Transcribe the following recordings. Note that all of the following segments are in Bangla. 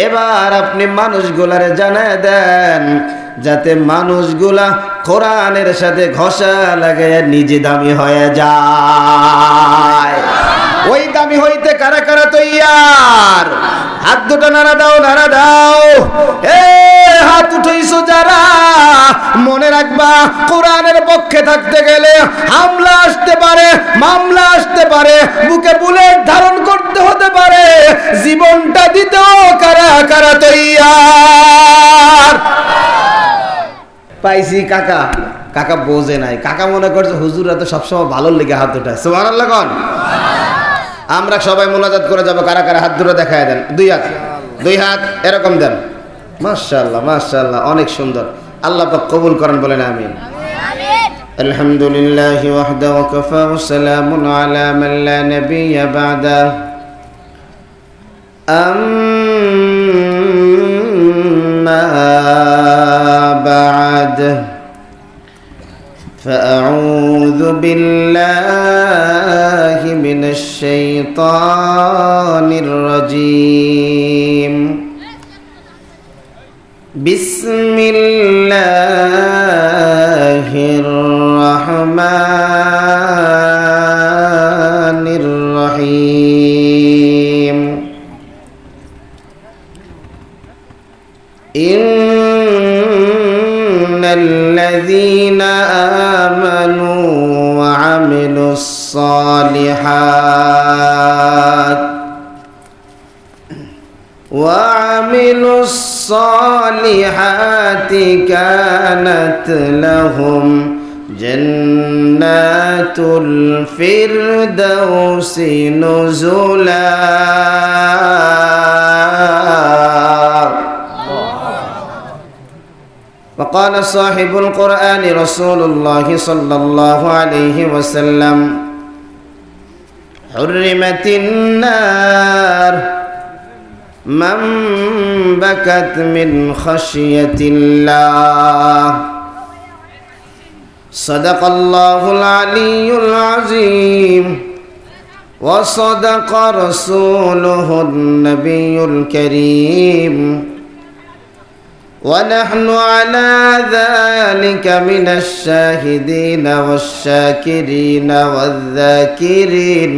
এবার আপনি মানুষগুলারে জানায় দেন যাতে মানুষগুলা কোরআনের সাথে ঘষা লাগায় নিজে দামি হয়ে যায়। ওই দামি হইতে কারা কারা তৈয়ার? হাত দুটো নাড়া দাও, নাড়া দাও। এ হাত উঠাইছো যারা, মনে রাখবা কোরআনের পক্ষে থাকতে গেলে হামলা আসতে পারে, মামলা আসতে পারে, বুকে বুলেট ধারণ করতে হতে পারে, জীবনটা দিতেও কারা কারা তৈয়ার? পাইছি কাকা। কাকা বোঝে নাই, কাকা মনে করছে হুজুররা তো সবসময় ভালোর লেগে হাত উঠায়। সুবহানাল্লাহ কোন? আমরা সবাই মোনাজাত করে যাব, কারা কারা হাত দুটো দেখায় দেন। দুই হাত, দুই হাত এরকম দেন। মাশাআল্লাহ মাশাআল্লাহ, অনেক সুন্দর। আল্লাহ পাক কবুল করেন, বলেন আমিন। আলহামদুলিল্লাহি ওয়াহদাহু ওয়া কাফা ওয়া সালামুন আলা মান লা নাবিয়্যা বা'দা। আম্মা বা'দ, فأعوذ بالله من الشيطان الرجيم. بسم الله الرحمن الرحيم. إن الذين آمنوا وعملوا الصالحات كانت لهم جنات الفردوس نزلا. وقال صاحب القرآن رسول الله صلى الله عليه وسلم: حرمت النار من بكت من خشية الله. صدق الله العلي العظيم وصدق رسوله النبي الكريم، ونحن على ذلك من الشاهدين والشاكرين والذاكرين،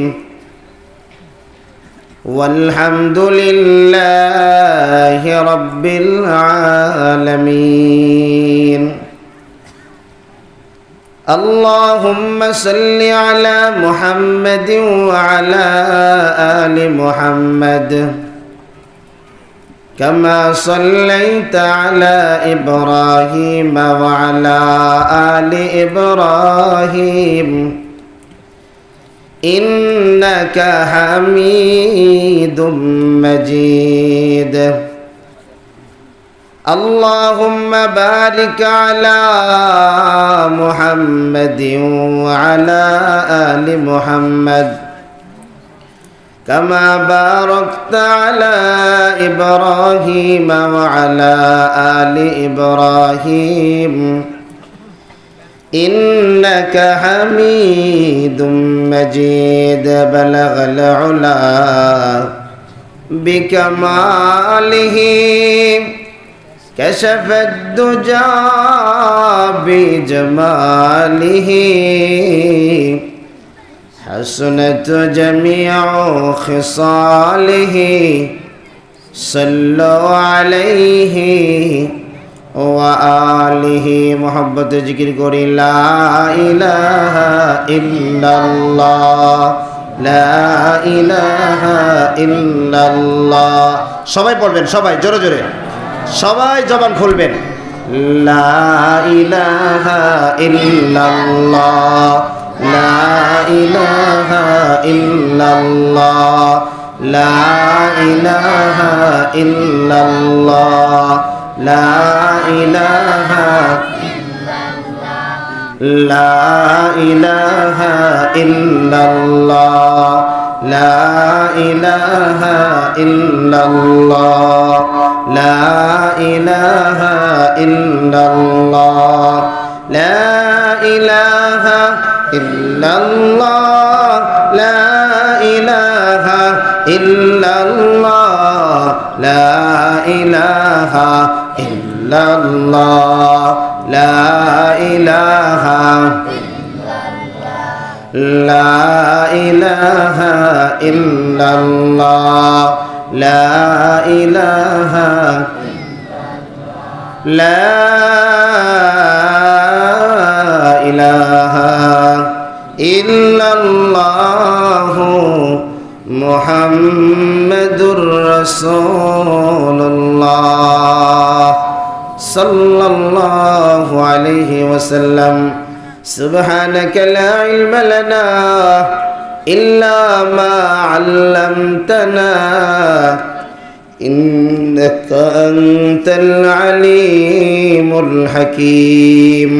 والحمد لله رب العالمين. اللهم صل على محمد وعلى آل محمد كما صليت على إبراهيم وعلى آل إبراهيم إنك حميد مجيد. اللهم بارك على محمد وعلى آل محمد كما باركت على إبراهيم وعلى آل إبراهيم إنك حميد مجيد. بلغ العلا بكماله كشف الدجى بجماله حسنت جميع خصاله صلوا عليه وآله. محبت जिक्र करी ला इलाहा इल्लाल्लाह ला इलाहा इल्लाल्लाह। সবাই পড়বেন, সবাই জোরে জোরে, সবাই জবান খুলবেন। লা ইলাহা ইল্লাল্লাহ লা ইলাহা ইল্লাল্লাহ লা ইলাহা ইল্লাল্লাহ লা ইলাহা লা ইলাহা ইল্লাল্লাহ লা ইলাহা ইল্লাল্লাহ লা ইলাহা ইল্লাল্লাহ লা ইলাহা ইল্লাল্লাহ লা ইলাহা ইল্লাল্লাহ লা ইলাহা ইল্লাল্লাহ লা ইলাহা লা ইলাহা ইল্লাল্লাহ লা ইলাহা লা ইলাহা ইল্লাল্লাহ মুহাম্মাদুর রাসূলুল্লাহ সাল্লাল্লাহু আলাইহি ওয়াসাল্লাম سبحانك لا علم لنا إلا ما علمتنا إنك أنت العليم الحكيم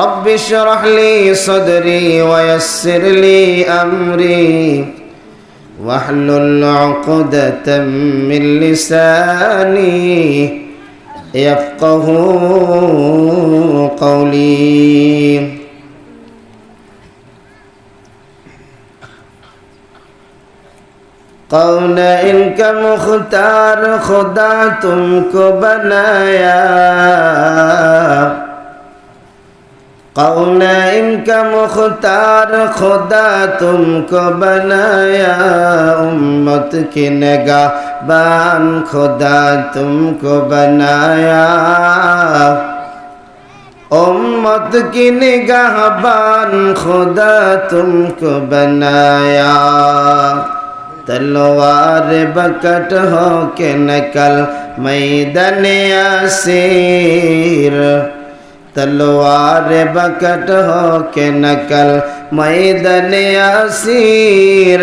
رب اشرح لي صدري ويسر لي أمري واحلل عقدة من لساني يفقهوا قولي कौन इनका मुख्तार खुदा तुमको बनाया कौन इनका मुख्तार खुदा तुमको बनाया उम्मत की निगाहबान खुदा तुमको बनाया उम्मत की निगाहबान खुदा तुमको बनाया तलवार बकट हो के नकल मैदान असीर तलवार बकट हो के नकल मैदान असीर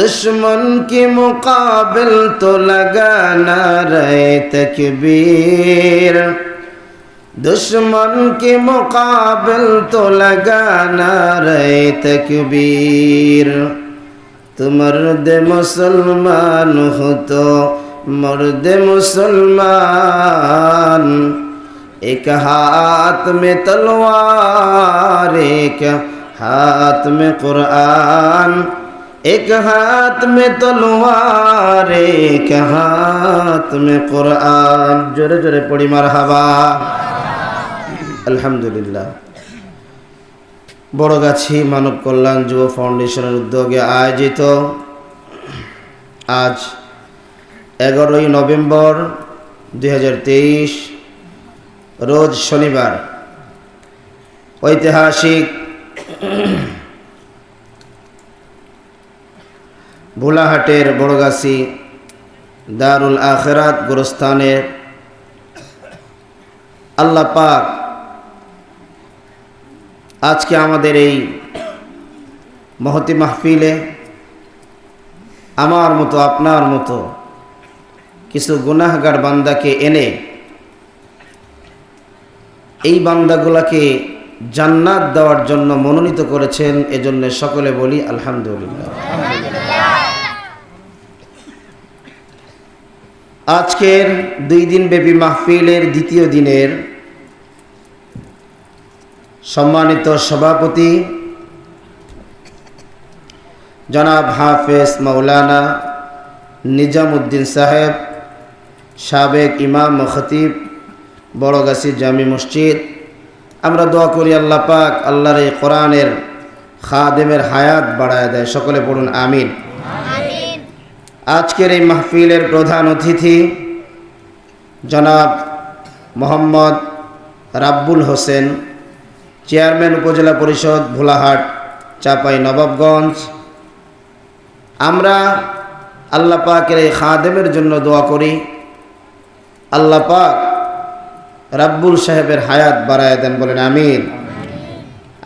दुश्मन के मुकाबिल तो लगाना रहे तकबीर दुश्मन के मुकाबिल तो लगाना रहे तकबीर तो मर्द मुसलमान हो तो मर्द मुसलमान एक हाथ में तलवार एक हाथ में कुरान एक हाथ में तलवार एक हाथ में कुरान जोरे जोरे पड़ी मरहबा अल्हम्दुलिल्लाह বড়গাছি মানব কল্যাণ যুব ফাউন্ডেশনের উদ্যোগে আয়োজিত আজ 11ই নভেম্বর 2023 রোজ শনিবার ঐতিহাসিক ভোলাহাটের বড়গাছি দারুল আখিরাত গোরস্থানের আল্লাহ পাক আজকে আমাদের এই মহতি মাহফিলে আমার মতো আপনার মতো কিছু গুনাহগার বান্দাকে এনে এই বান্দাগুলোকে জান্নাত দেওয়ার জন্য মনোনীত করেছেন এজন্য সকলে বলি আলহামদুলিল্লাহ। আজকের 2 দিন ব্যাপী মাহফিলের দ্বিতীয় দিনের সম্মানিত সভাপতি জনাব হাফেজ মাওলানা নিজামউদ্দিন সাহেব সাবেক ইমাম ও খতিব বড়গাছি জামি মসজিদ আমরা দোয়া করি আল্লাহ পাক আল্লাহর এই কোরআনের খাদেমের হায়াত বাড়ায় দেয় সকলে পড়ুন আমিন। আজকের এই মাহফিলের প্রধান অতিথি জনাব মোহাম্মদ রাব্বুল হোসেন চেয়ারম্যান উপজেলা পরিষদ ভোলাহাট চাপাই নবাবগঞ্জ। আমরা আল্লাহ পাকের এই খাদেমের জন্য দোয়া করি আল্লাহ পাক রাব্বুল সাহেবের হায়াত বাড়ায় দেন বলেন আমিন।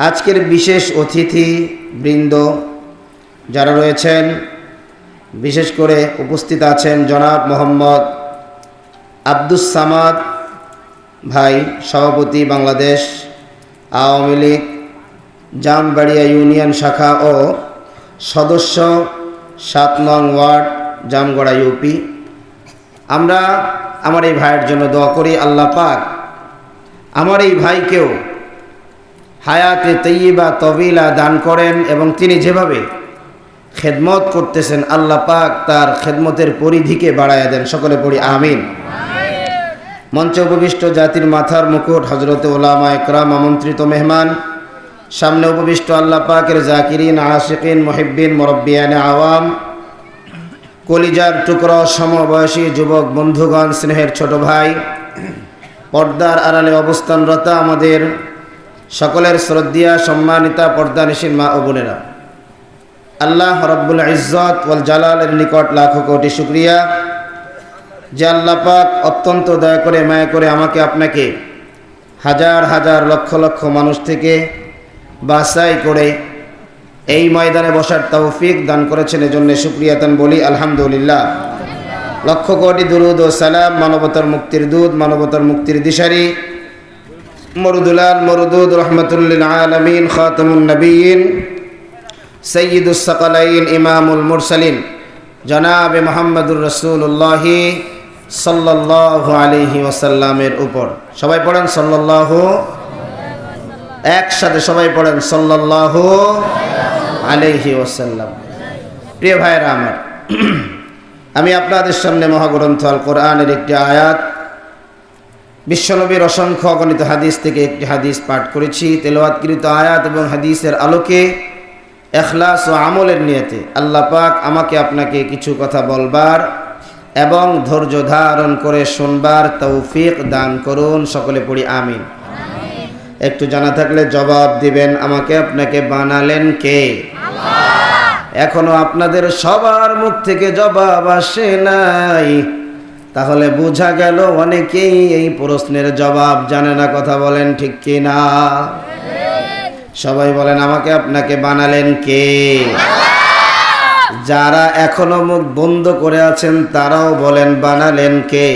আজকের বিশেষ অতিথি বৃন্দ যারা রয়েছেন বিশেষ করে উপস্থিত আছেন জনাব মোহাম্মদ আব্দুস সামাদ ভাই সভাপতি বাংলাদেশ আওয়ামী লীগ জামবাড়িয়া ইউনিয়ন শাখা ও সদস্য 7 নং ওয়ার্ড জামগড়া ইউপি। আমরা আমার এই ভাইয়ের জন্য দোয়া করি আল্লাহ পাক আমার এই ভাইকেও হায়াতে তৈয়বা তবিলা দান করেন এবং তিনি যেভাবে খেদমত করতেছেন, আল্লাহ পাক তার খেদমতের পরিধিকে বাড়ায়া দেন। সকলে পড়ি আমিন। মঞ্চে উপবিষ্ট জাতির মাথার মুকুট হযরতে উলামা ইকরাম, আমন্ত্রিত মেহমান, সামনে উপবিষ্ট আল্লাহ পাকের জাকিরিন, আশিকিন, মুহিব্বিন, মুরব্বিয়ানে আওয়াম, কলিজার টুকরো সমবয়সী যুবক বন্ধুগণ, স্নেহের ছোট ভাই, পর্দার আড়ালে অবস্থানরত আমাদের সকলের শ্রদ্ধেয়া সম্মানিতা পর্দানিশীন মা ও বোনেরা, আল্লাহ রব্বুল ইজ্জত ওয়াল জালালের নিকট লাখো কোটি শুকরিয়া যে আল্লাহ পাক অত্যন্ত দয়া করে মায়া করে আমাকে আপনাকে হাজার হাজার লক্ষ লক্ষ মানুষ থেকে বাছাই করে এই ময়দানে বসার তৌফিক দান করেছেন। এজন্য শুকরিয়া তান বলি আলহামদুলিল্লাহ। লক্ষ কোটি দুরুদ ও সালাম মানবতার মুক্তির দূত, মানবতার মুক্তির দিশারি, মরুদুলাল মরুদুদ রহমাতুল লিল আলামিন, খাতামুন নবিয়্যিন, সাইয়্যিদুস সাকালাইন, ইমামুল মুরসালিন জনাবে মুহাম্মদুর রাসূলুল্লাহ সাল্লাল্লাহু আলাইহি ওয়াসাল্লামের উপর সবাই পড়েন সাল্লাল্লাহু, একসাথে সবাই পড়েন সাল্লাল্লাহু আলাইহি ওয়াসাল্লাম। প্রিয় ভাইরা আমার, আমি আপনাদের সামনে মহাগ্রন্থ আল কোরআনের একটি আয়াত, বিশ্বনবীর অসংখ্য অগণিত হাদিস থেকে একটি হাদিস পাঠ করেছি। তেলাওয়াতকৃত আয়াত এবং হাদিসের আলোকে ইখলাস ও আমলের নিয়তে আল্লাহ পাক আমাকে আপনাকে কিছু কথা বলবার এবং ধৈর্য ধারণ করে শুনবার তৌফিক দান করুন। সকলে পড়ি আমিন। একটু জানা থাকলে জবাব দিবেন, আমাকে আপনাকে বানালেন কে? এখনো আপনাদের সবার মুখ থেকে জবাব আসে নাই, তাহলে বোঝা গেল অনেকেই এই প্রশ্নের জবাব জানে না। কথা বলেন ঠিক কি না? সবাই বলেন, আমাকে আপনাকে বানালেন কে? যারা এখনো মুখ বন্ধ করে আছেন তারাও বলেন, বানালেন কে?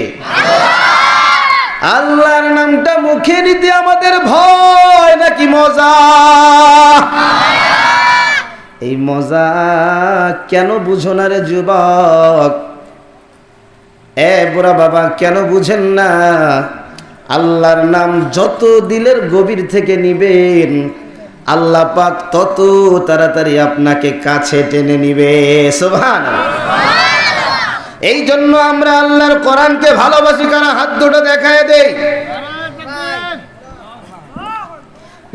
আল্লাহর নামটা মুখে নিতে আমাদের ভয় নাকি মজা? এই মজা কেন বুঝো না রে যুবক? বুড়া বাবা, কেন বুঝেন না? আল্লাহর নাম যত দিলের গভীর থেকে নিবেন, আল্লাহ পাক তত তাড়াতাড়ি আপনাকে কাছে টেনে নিবে। সুবহানাল্লাহ। এই জন্য আমরা আল্লাহর কোরআনকে ভালোবাসি। কারা হাত দুটো দেখায় দেই?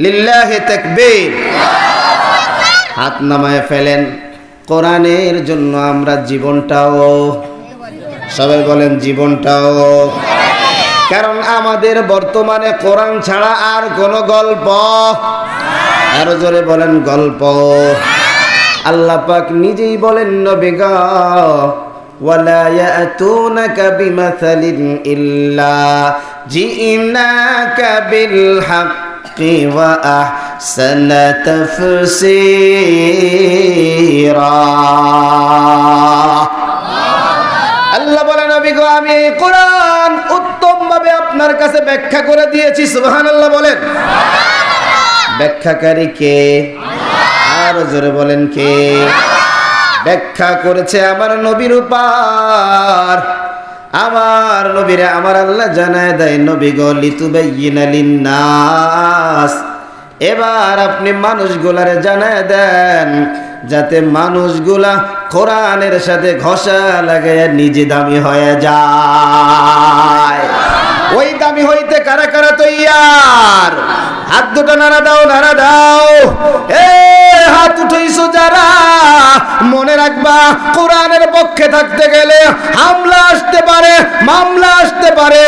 লিল্লাহি তাকবীর। হাত নামায় ফেলেন। কোরআনের জন্য আমরা জীবনটাও, সবাই বলেন জীবনটাও, কারণ আমাদের বর্তমানে কোরআন ছাড়া আর কোনো গল্প, আরো জোরে বলেন গল্প। আল্লাহ পাক নিজেই বলেন, নবী গো, ওয়ালা ইয়াতুনাকা বিমাসালিন ইল্লা জিনাকা বিল হাক্কি ওয়া আহসানা তাফসীরা। আল্লাহ বলেন, নবী গো, আমি এই কোরআন উত্তম ভাবে আপনার কাছে ব্যাখ্যা করে দিয়েছি। সুবহানাল্লাহ বলেন। ব্যাখ্যাকারী কে? আরো জোরে বলেন কে? ব্যাখ্যা করেছে আমার নবীর উপর। আমার নবীরে আমার আল্লাহ জানায় দেয়, নবী গো, লিতুবাইয়িনা লিন্নাস। এবার আপনি মানুষগুলারে জানায় দেন, যাতে মানুষগুলা কোরআনের সাথে ঘষা লাগায় নিজে দামি হয়ে যায়। ওই দামি হইতে কারা কারা তৈয়ার? হাত দুটো নাড়া দাও, নাড়া দাও। হাত উঠাইছো যারা, মনে রাখবা, কোরআনের পক্ষে থাকতে গেলে হামলা আসতে পারে, মামলা আসতে পারে,